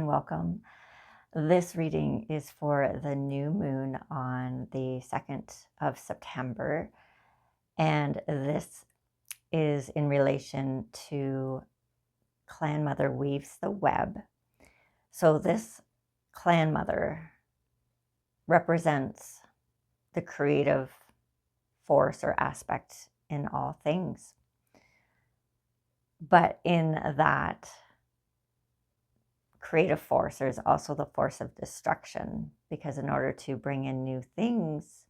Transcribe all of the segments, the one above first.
welcome. This reading is for the new moon on the 2nd of September, and this is in relation to Clan Mother Weaves the Web. So this Clan Mother represents the creative force or aspect in all things. But in that creative force, there's also the force of destruction, because in order to bring in new things,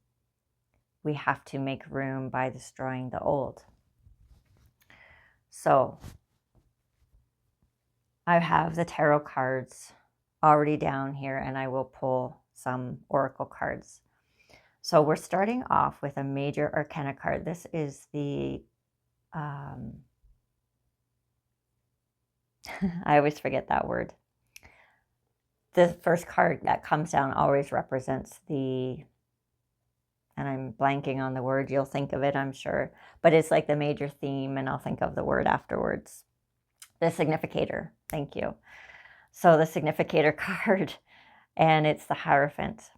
we have to make room by destroying the old. So I have the tarot cards already down here, and I will pull some oracle cards. So we're starting off with a major arcana card. This is the I always forget that word. The first card that comes down always represents the, and I'm blanking on the word, you'll think of it, I'm sure, but it's like the major theme, and I'll think of the word afterwards. The significator, thank you. So the significator card, and it's the Hierophant.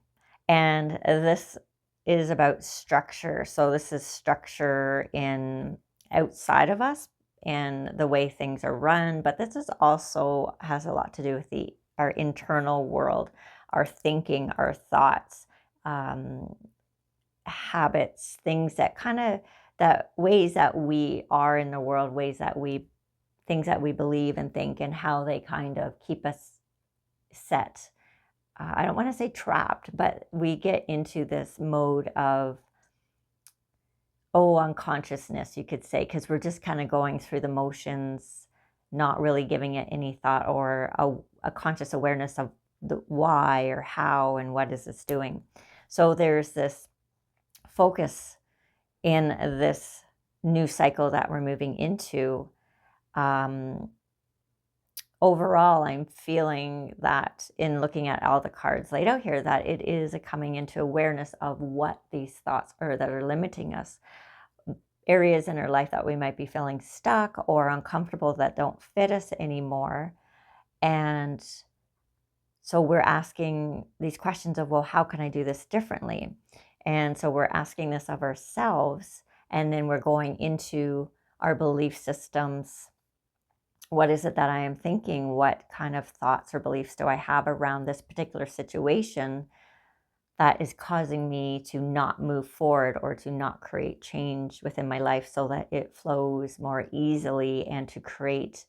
And this is about structure. So this is structure in outside of us and the way things are run, but this is also has a lot to do with our internal world, our thinking, our thoughts, habits, things that that ways that we are in the world, things that we believe and think, and how they kind of keep us set. I don't want to say trapped, but we get into this mode of, unconsciousness, you could say, because we're just kind of going through the motions, not really giving it any thought or a conscious awareness of the why or how and what is this doing. So there's this focus in this new cycle that we're moving into. Overall, I'm feeling that in looking at all the cards laid out here, that it is a coming into awareness of what these thoughts are that are limiting us. Areas in our life that we might be feeling stuck or uncomfortable that don't fit us anymore. And so we're asking these questions of, well, how can I do this differently? And so we're asking this of ourselves, and then we're going into our belief systems. What is it that I am thinking? What kind of thoughts or beliefs do I have around this particular situation that is causing me to not move forward or to not create change within my life so that it flows more easily and to create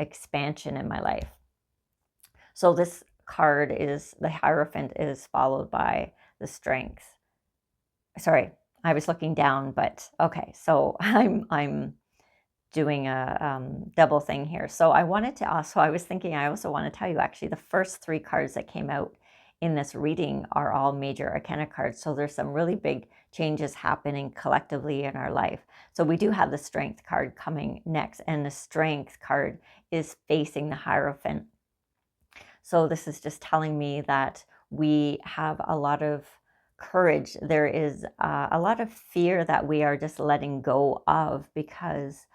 expansion in my life? So this card is, the Hierophant is followed by the Strength. Sorry, I was looking down, but okay, so I'm doing a double thing here. So I wanted to also, I was thinking, I also want to tell you, actually, the first 3 cards that came out in this reading are all major arcana cards. So there's some really big changes happening collectively in our life. So we do have the Strength card coming next, and the Strength card is facing the Hierophant. So this is just telling me that we have a lot of courage. There is a lot of fear that we are just letting go of, because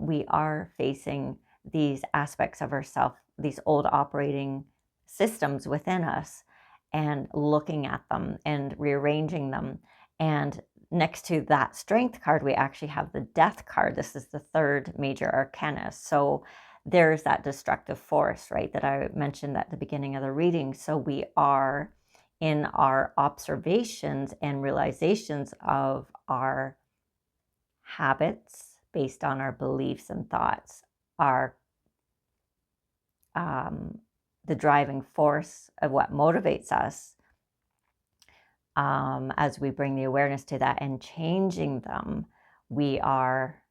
we are facing these aspects of ourselves, these old operating systems within us, and looking at them and rearranging them. And next to that Strength card, we actually have the Death card. This is the 3rd major arcana. So there's that destructive force, right, that I mentioned at the beginning of the reading. So we are in our observations and realizations of our habits based on our beliefs and thoughts, are the driving force of what motivates us, as we bring the awareness to that and changing them, we are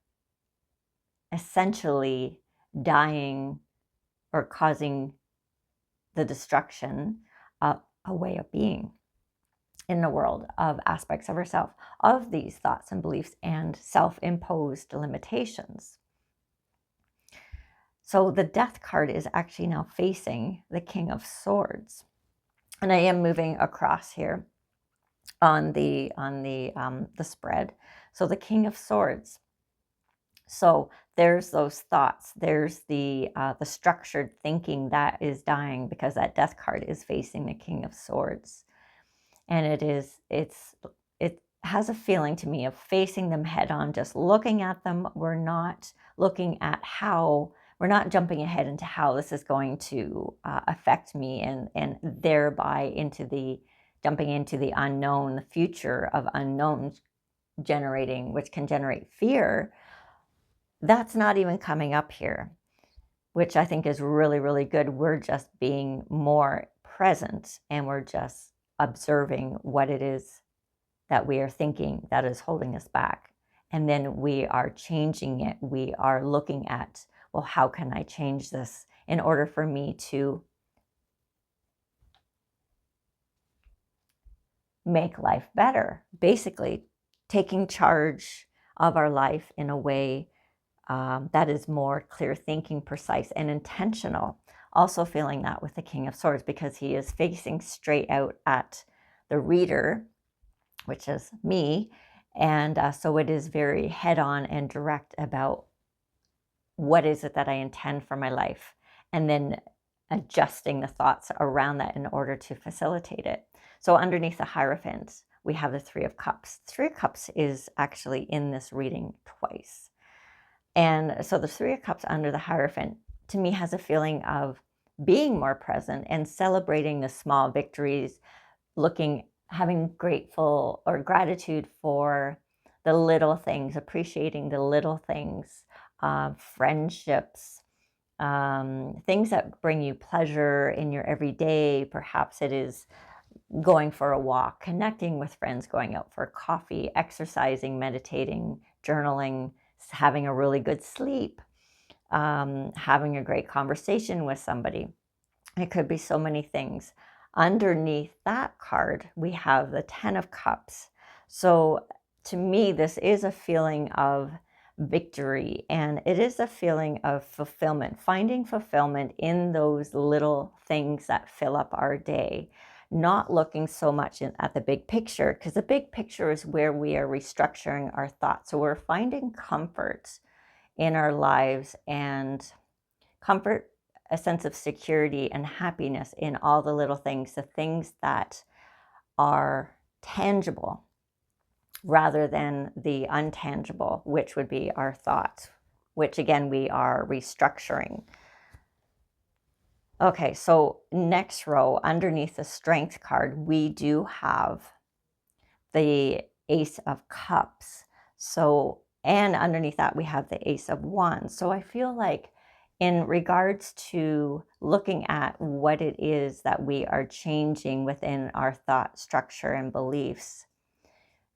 essentially dying or causing the destruction of a way of being in the world, of aspects of ourselves, of these thoughts and beliefs and self-imposed limitations. So the Death card is actually now facing the King of Swords. And I am moving across here on the spread. So the King of Swords So there's those thoughts. There's the structured thinking that is dying, because that death card is facing the King of Swords. And it has a feeling to me of facing them head on, just looking at them. We're not looking at how, we're not jumping ahead into how this is going to affect me, and thereby jumping into the unknown, the future of unknowns generating, which can generate fear. That's not even coming up here, which I think is really, really good. We're just being more present, and we're just observing what it is that we are thinking that is holding us back. And then we are changing it. We are looking at, well, how can I change this in order for me to make life better? Basically, taking charge of our life in a way that is more clear thinking, precise, and intentional. Also feeling that with the King of Swords, because he is facing straight out at the reader, which is me. And so it is very head-on and direct about what is it that I intend for my life, and then adjusting the thoughts around that in order to facilitate it. So underneath the Hierophant, we have the Three of Cups. Three of Cups is actually in this reading twice. And so the Three of Cups under the Hierophant, to me, has a feeling of being more present and celebrating the small victories, having grateful or gratitude for the little things, appreciating the little things, friendships, things that bring you pleasure in your everyday. Perhaps it is going for a walk, connecting with friends, going out for coffee, exercising, meditating, journaling, having a really good sleep, having a great conversation with somebody. It could be so many things. Underneath that card, we have the Ten of Cups. So to me, this is a feeling of victory, and it is a feeling of fulfillment, finding fulfillment in those little things that fill up our day, not looking so much at the big picture, because the big picture is where we are restructuring our thoughts. So we're finding comfort in our lives, and comfort, a sense of security and happiness in all the little things, the things that are tangible, rather than the untangible, which would be our thoughts, which again, we are restructuring. Okay, so next row, underneath the Strength card, we do have the Ace of Cups. So, and underneath that, we have the Ace of Wands. So I feel like in regards to looking at what it is that we are changing within our thought structure and beliefs,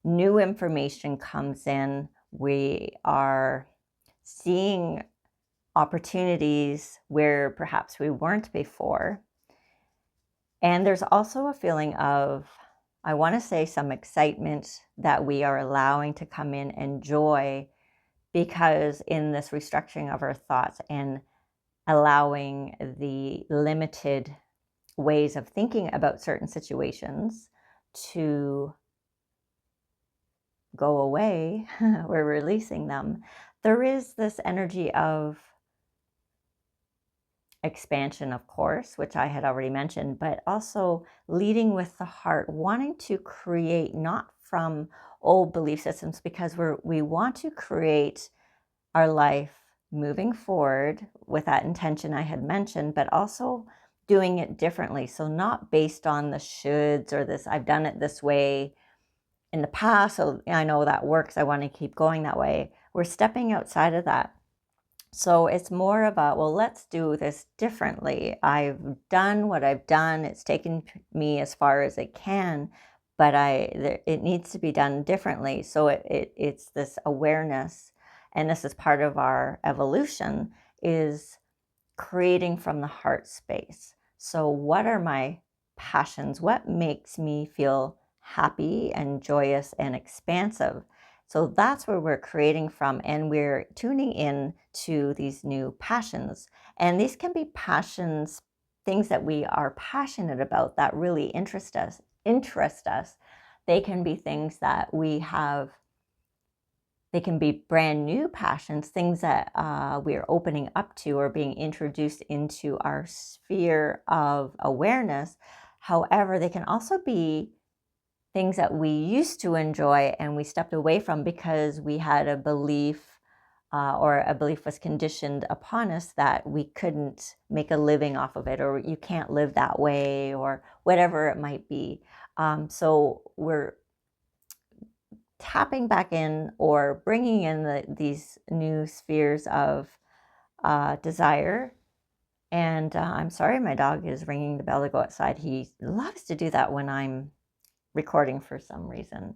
new information comes in. We are seeing opportunities where perhaps we weren't before. And there's also a feeling of, I want to say, some excitement that we are allowing to come in, and joy, because in this restructuring of our thoughts and allowing the limited ways of thinking about certain situations to go away, we're releasing them. There is this energy of expansion, of course, which I had already mentioned, but also leading with the heart, wanting to create not from old belief systems, because we want to create our life moving forward with that intention I had mentioned, but also doing it differently. So not based on the shoulds or this, I've done it this way in the past, so I know that works, I want to keep going that way. We're stepping outside of that. So it's more about, well, let's do this differently. I've done what I've done. It's taken me as far as it can, but it needs to be done differently. So it's this awareness, and this is part of our evolution, is creating from the heart space. So what are my passions? What makes me feel happy and joyous and expansive? So that's where we're creating from, and we're tuning in to these new passions. And these can be passions, things that we are passionate about that really interest us. They can be things that we have They can be brand new passions, things that we're opening up to or being introduced into our sphere of awareness. However, they can also be things that we used to enjoy and we stepped away from because we had a belief or a belief was conditioned upon us that we couldn't make a living off of it, or you can't live that way, or whatever it might be. So we're tapping back in or bringing in these new spheres of desire. And I'm sorry, my dog is ringing the bell to go outside. He loves to do that when I'm recording for some reason.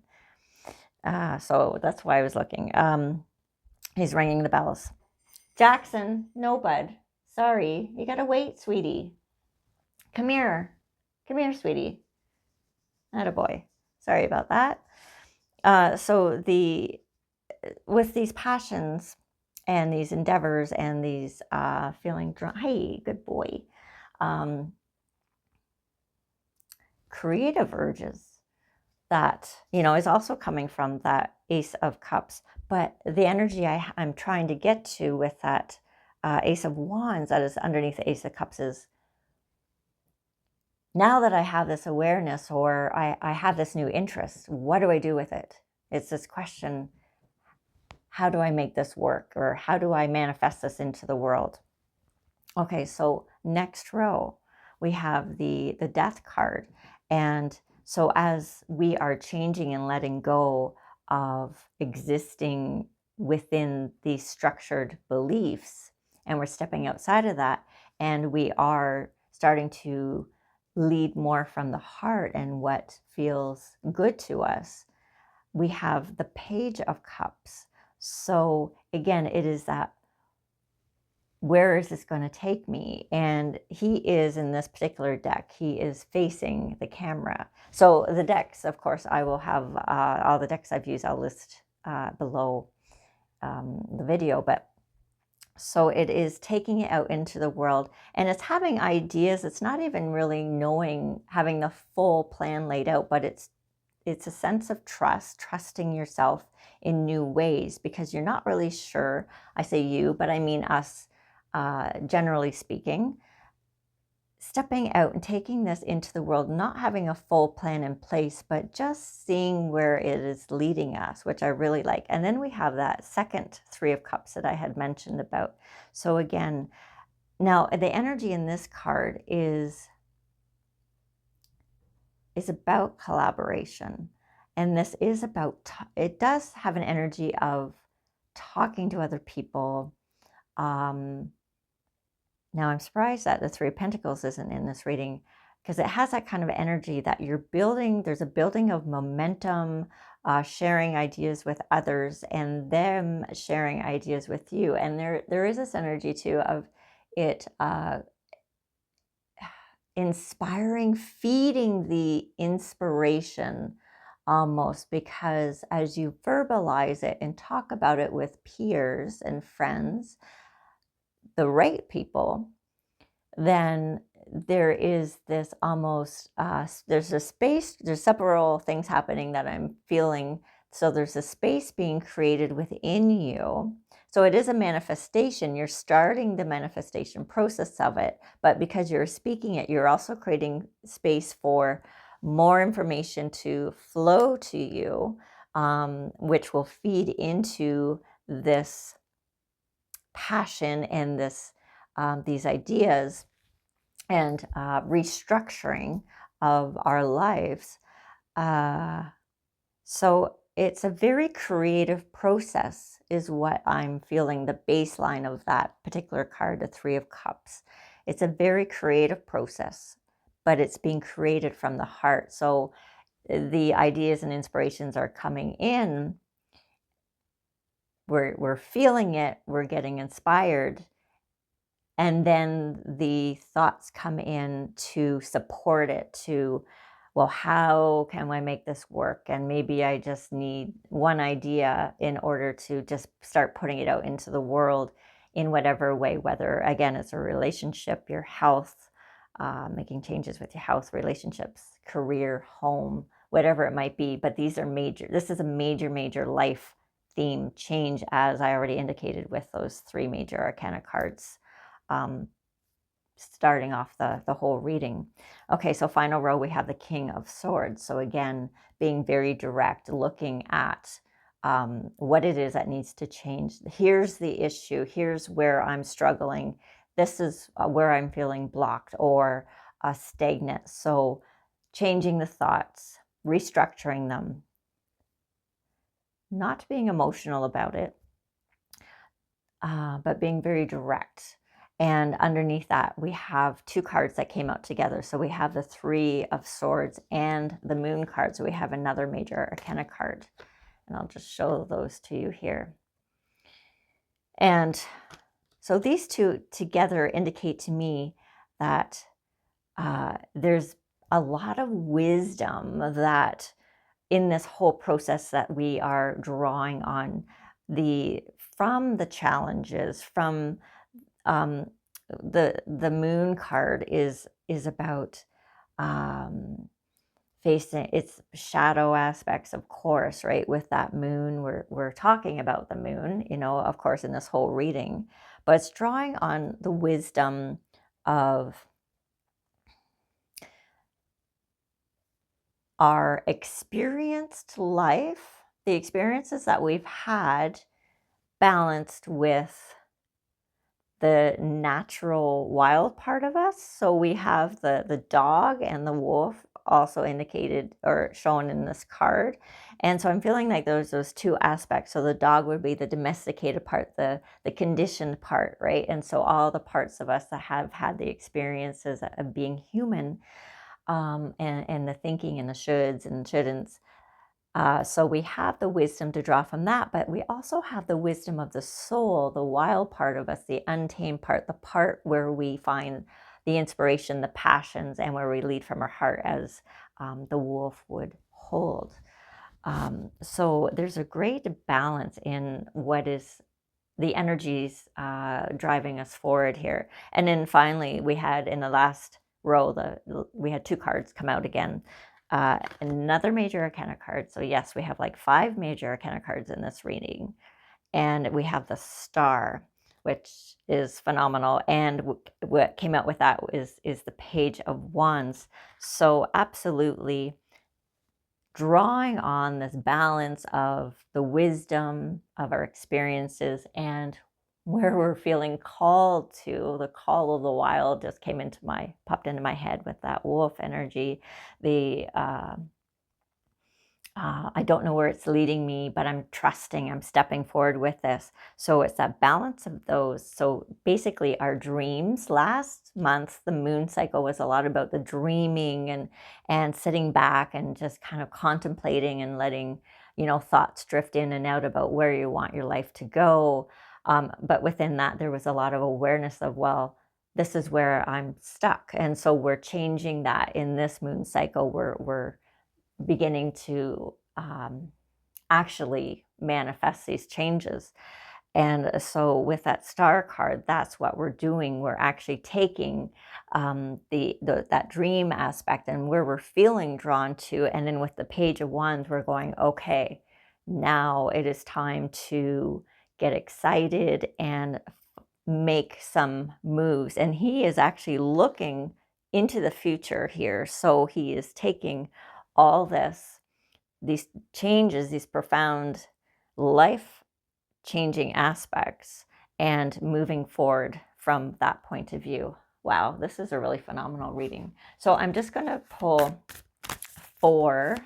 So that's why I was looking. He's ringing the bells. Jackson, no, bud. Sorry, you gotta wait, sweetie. Come here. Come here, sweetie. Attaboy. Sorry about that. So with these passions and these endeavors and these feeling drunk, hey, good boy, creative urges that, is also coming from that Ace of Cups. But the energy I'm trying to get to with that Ace of Wands that is underneath the Ace of Cups is, now that I have this awareness or I have this new interest, what do I do with it? It's this question, how do I make this work? Or how do I manifest this into the world? Okay, so next row, we have the Death card. And so as we are changing and letting go of existing within these structured beliefs, and we're stepping outside of that, and we are starting to lead more from the heart and what feels good to us, we have the Page of Cups. So again, it is that, where is this going to take me? And he is, in this particular deck, he is facing the camera. So the decks, of course, I will have all the decks I've used, I'll list below the video. But so it is taking it out into the world, and it's having ideas. It's not even really having the full plan laid out, but it's a sense of trusting yourself in new ways, because you're not really sure. I say you, but I mean us, generally speaking, stepping out and taking this into the world, not having a full plan in place, but just seeing where it is leading us, which I really like. And then we have that second Three of Cups that I had mentioned about. So again, now the energy in this card is about collaboration. And this is about, it does have an energy of talking to other people. Now I'm surprised that the Three of Pentacles isn't in this reading, because it has that kind of energy that you're building. There's a building of momentum, sharing ideas with others and them sharing ideas with you. And there is this energy too of it inspiring, feeding the inspiration almost, because as you verbalize it and talk about it with peers and friends, the right people, then there is this almost, there's a space, there's several things happening that I'm feeling. So there's a space being created within you. So it is a manifestation. You're starting the manifestation process of it, but because you're speaking it, you're also creating space for more information to flow to you, which will feed into this passion and these ideas and restructuring of our lives. So it's a very creative process is what I'm feeling, the baseline of that particular card, the Three of Cups. It's a very creative process, but it's being created from the heart. So the ideas and inspirations are coming in. We're feeling it, we're getting inspired, and then the thoughts come in to support it, to, well, how can I make this work? And maybe I just need one idea in order to just start putting it out into the world in whatever way, whether, again, it's a relationship, your health, making changes with your health, relationships, career, home, whatever it might be. But these are major, this is a major, major life theme change, as I already indicated with those 3 major arcana cards, starting off the whole reading. Okay, so final row, we have the King of Swords. So again, being very direct, looking at what it is that needs to change. Here's the issue. Here's where I'm struggling. This is where I'm feeling blocked or stagnant. So changing the thoughts, restructuring them, not being emotional about it, but being very direct. And underneath that, we have 2 cards that came out together. So we have the 3 of Swords and the Moon card. So we have another major arcana card. And I'll just show those to you here. And so these 2 together indicate to me that there's a lot of wisdom that in this whole process that we are drawing on from the challenges, from the Moon card is about facing its shadow aspects, of course, right? With that moon, we're talking about the moon, you know, of course, in this whole reading, but it's drawing on the wisdom of our experienced life, the experiences that we've had, balanced with the natural wild part of us. So we have the dog and the wolf also indicated or shown in this card. And so I'm feeling like there's those 2 aspects. So the dog would be the domesticated part, the conditioned part, right? And so all the parts of us that have had the experiences of being human, and the thinking and the shoulds and shouldn'ts. So we have the wisdom to draw from that, but we also have the wisdom of the soul, the wild part of us, the untamed part, the part where we find the inspiration, the passions, and where we lead from our heart, as the wolf would hold. So there's a great balance in what is the energies driving us forward here. And then finally, we had in the last row, we had 2 cards come out again. Another major arcana card. So yes, we have like 5 major arcana cards in this reading. And we have the Star, which is phenomenal. And what came out with that is the Page of Wands. So absolutely drawing on this balance of the wisdom of our experiences and where we're feeling called to. The call of the wild just popped into my head with that wolf energy. I don't know where it's leading me, but I'm trusting, I'm stepping forward with this. So it's that balance of those. So basically our dreams, last month, the moon cycle was a lot about the dreaming and sitting back and just kind of contemplating and letting, you know, thoughts drift in and out about where you want your life to go. But within that, there was a lot of awareness of, well, this is where I'm stuck. And so we're changing that in this moon cycle. We're beginning to actually manifest these changes. And so with that Star card, that's what we're doing. We're actually taking that dream aspect and where we're feeling drawn to. And then with the Page of Wands, we're going, okay, now it is time to get excited and make some moves. And he is actually looking into the future here. So he is taking all these changes, these profound life-changing aspects, and moving forward from that point of view. Wow, this is a really phenomenal reading. So I'm just going to pull 4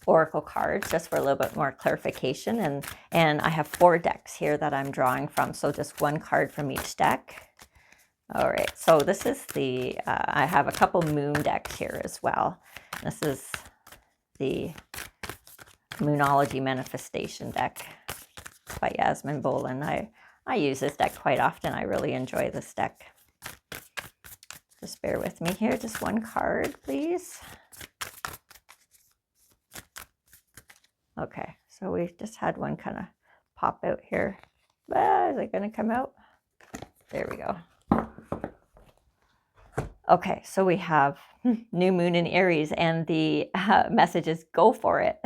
oracle cards just for a little bit more clarification. And I have 4 decks here that I'm drawing from. So just 1 card from each deck. All right, so this is I have a couple moon decks here as well. This is the Moonology Manifestation deck by Yasmin, Boland. I use this deck quite often. I really enjoy this deck. Just bear with me here. Just 1 card, please. Okay, so we've just had one kind of pop out here. Is it going to come out? There we go. Okay, so we have new moon in Aries, and the message is go for it.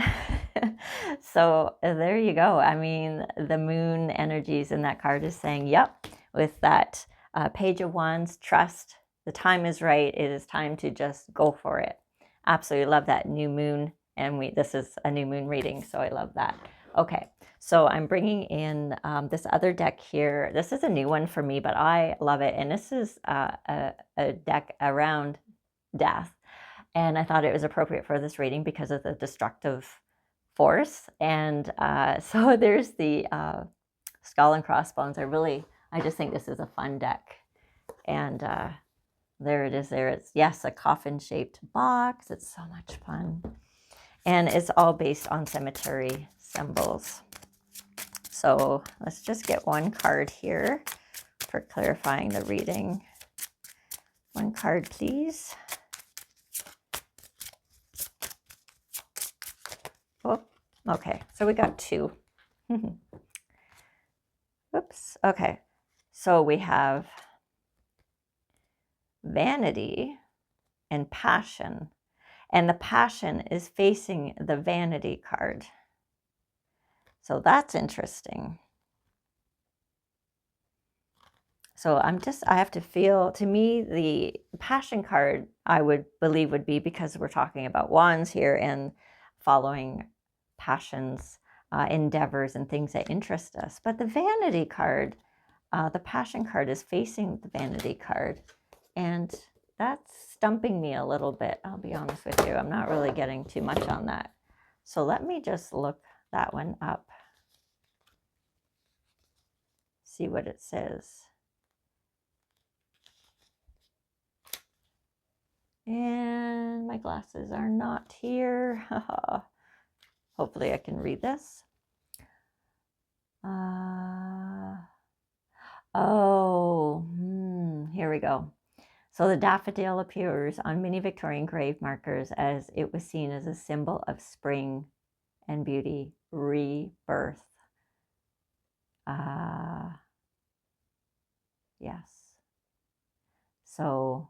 So there you go. I mean, the moon energies in that card is saying, yep, with that Page of Wands, trust, the time is right. It is time to just go for it. Absolutely love that new moon. And this is a new moon reading, so I love that. Okay, so I'm bringing in this other deck here. This is a new one for me, but I love it. And this is a deck around death. And I thought it was appropriate for this reading because of the destructive force. And so there's the skull and crossbones. I just think this is a fun deck. And there it is there. It's, yes, a coffin-shaped box. It's so much fun. And it's all based on cemetery symbols. So let's just get one card here for clarifying the reading. One card, please. Oh, okay. So we got two. Oops. Okay. So we have vanity and passion. And the passion is facing the vanity card. So that's interesting. So I have to feel, to me, the passion card, I would believe would be because we're talking about wands here and following passions, endeavors and things that interest us. But the vanity card, the passion card is facing the vanity card. And that's stumping me a little bit, I'll be honest with you. I'm not really getting too much on that. So let me just look that one up. See what it says. And my glasses are not here. Hopefully I can read this. Here we go. So the daffodil appears on many Victorian grave markers as it was seen as a symbol of spring and beauty, rebirth. Yes. So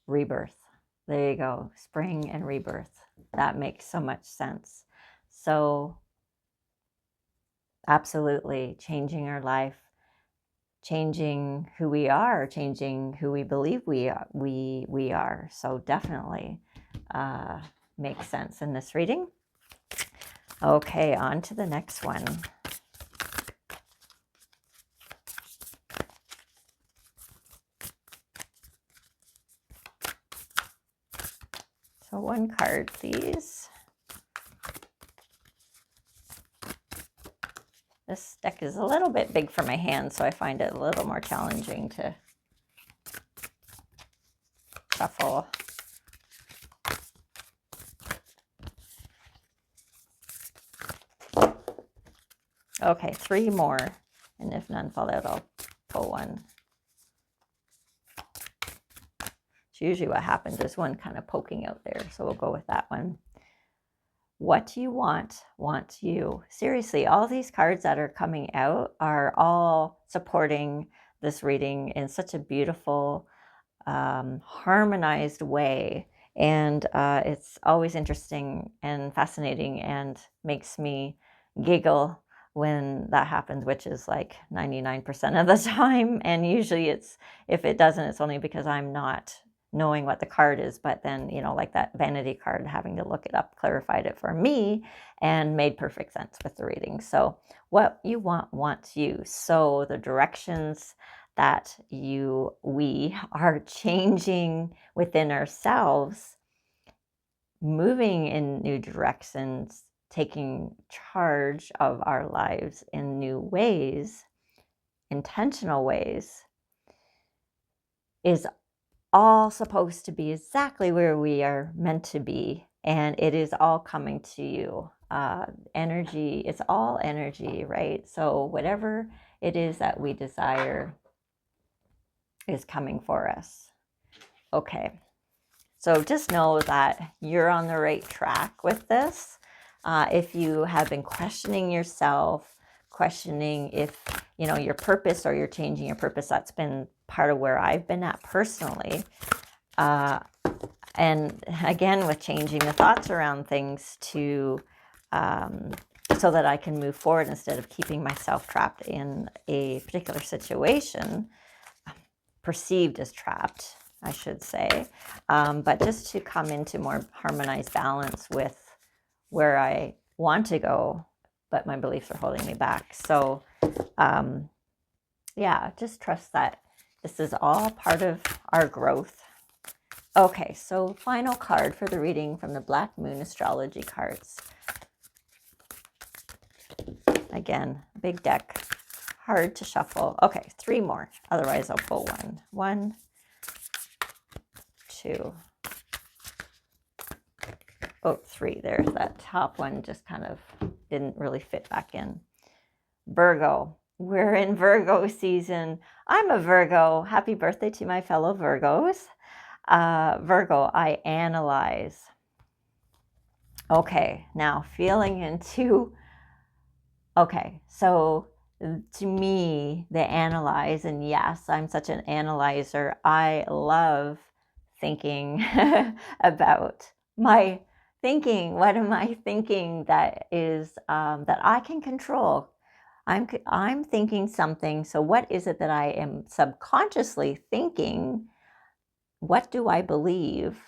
rebirth. There you go. Spring and rebirth. That makes so much sense. So absolutely changing our life, changing who we are, changing who we believe we are. So definitely makes sense in this reading. Okay, on to the next one. So one card, please. This deck is a little bit big for my hand, so I find it a little more challenging to shuffle. Okay, 3 more, and if none fall out, I'll pull one. It's usually what happens. There's one kind of poking out there, so we'll go with that one. What you want you. Seriously, all these cards that are coming out are all supporting this reading in such a beautiful, harmonized way. And it's always interesting and fascinating and makes me giggle when that happens, which is like 99% of the time. And usually if it doesn't, it's only because I'm not knowing what the card is. But then, you know, like that vanity card, having to look it up clarified it for me and made perfect sense with the reading. So what you want you. So the directions that we are changing within ourselves, moving in new directions, taking charge of our lives in new ways, intentional ways, is all supposed to be exactly where we are meant to be. And it is all coming to you. Energy, it's all energy, right? So whatever it is that we desire is coming for us. Okay. So just know that you're on the right track with this. If you have been questioning yourself, questioning if, you know, your purpose or you're changing your purpose, that's been part of where I've been at personally. And again, with changing the thoughts around things to so that I can move forward instead of keeping myself trapped in a particular situation, perceived as trapped, I should say, but just to come into more harmonized balance with where I want to go, but my beliefs are holding me back. So yeah, just trust that this is all part of our growth. Okay, so final card for the reading from the Black Moon Astrology cards. Again, big deck, hard to shuffle. Okay, 3 more, otherwise I'll pull one. 1, 2, oh, 3. There's that top one, just kind of didn't really fit back in. Virgo. We're in Virgo season. I'm a Virgo. Happy birthday to my fellow Virgos. Virgo, I analyze. Okay, now feeling into, okay, so to me, the analyze, and yes, I'm such an analyzer. I love thinking about my thinking. What am I thinking that is that I can control? I'm thinking something. So what is it that I am subconsciously thinking? What do I believe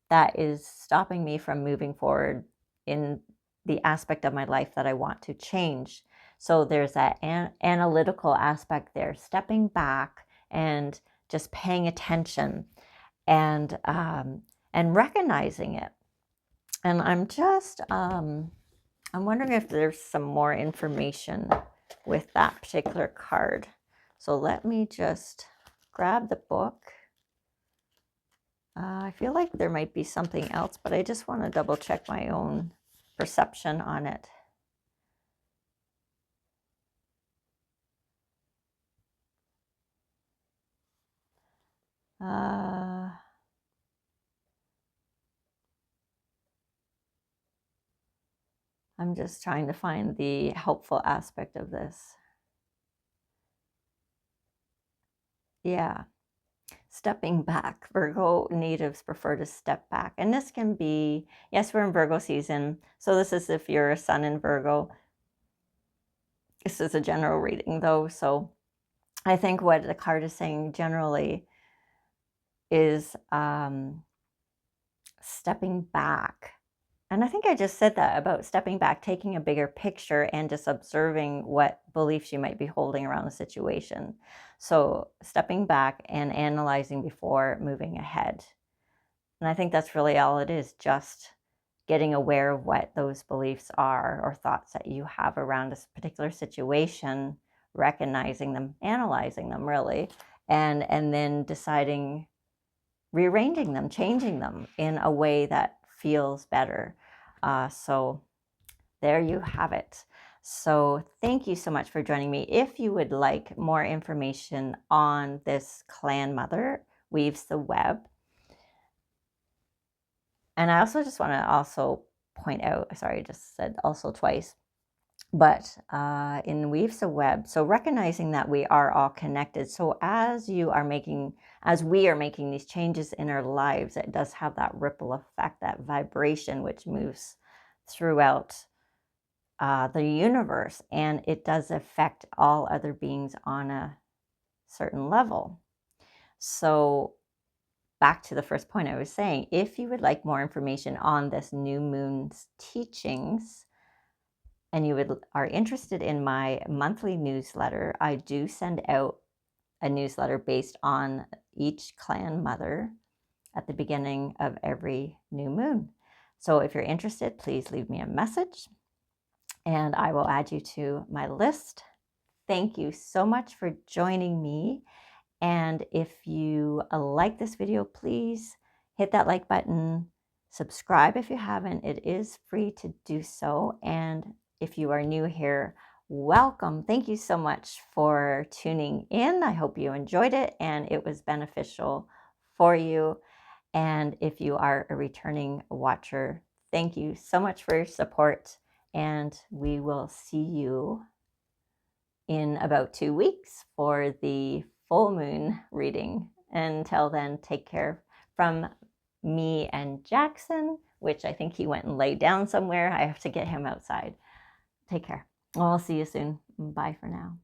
that is stopping me from moving forward in the aspect of my life that I want to change? So there's that analytical aspect there, stepping back and just paying attention and recognizing it. And I'm just I'm wondering if there's some more information with that particular card. So let me just grab the book. I feel like there might be something else, but I just want to double check my own perception on it. I'm just trying to find the helpful aspect of this. Yeah. Stepping back. Virgo natives prefer to step back. And this can be, yes, we're in Virgo season. So this is if you're a sun in Virgo. This is a general reading though. So I think what the card is saying generally is stepping back. And I think I just said that about stepping back, taking a bigger picture and just observing what beliefs you might be holding around the situation. So stepping back and analyzing before moving ahead. And I think that's really all it is, just getting aware of what those beliefs are or thoughts that you have around a particular situation, recognizing them, analyzing them really, and then deciding, rearranging them, changing them in a way that feels better. So there you have it. So thank you so much for joining me. If you would like more information on this clan mother, Weaves the Web. And I also just want to also point out, sorry, I just said also twice, but in Weaves the Web, so recognizing that we are all connected. So as we are making these changes in our lives, it does have that ripple effect, that vibration, which moves throughout the universe, and it does affect all other beings on a certain level. So back to the first point I was saying, if you would like more information on this new moon's teachings, and you are interested in my monthly newsletter, I do send out a newsletter based on each clan mother at the beginning of every new moon. So if you're interested, please leave me a message and I will add you to my list. Thank you so much for joining me. And if you like this video, please hit that like button, subscribe if you haven't. It is free to do so. And if you are new here, welcome. Thank you so much for tuning in. I hope you enjoyed it and it was beneficial for you. And if you are a returning watcher, thank you so much for your support. And we will see you in about 2 weeks for the full moon reading. Until then, take care from me and Jackson. which I think he went and laid down somewhere. I have to get him outside. Take care. Well, I'll see you soon. Bye for now.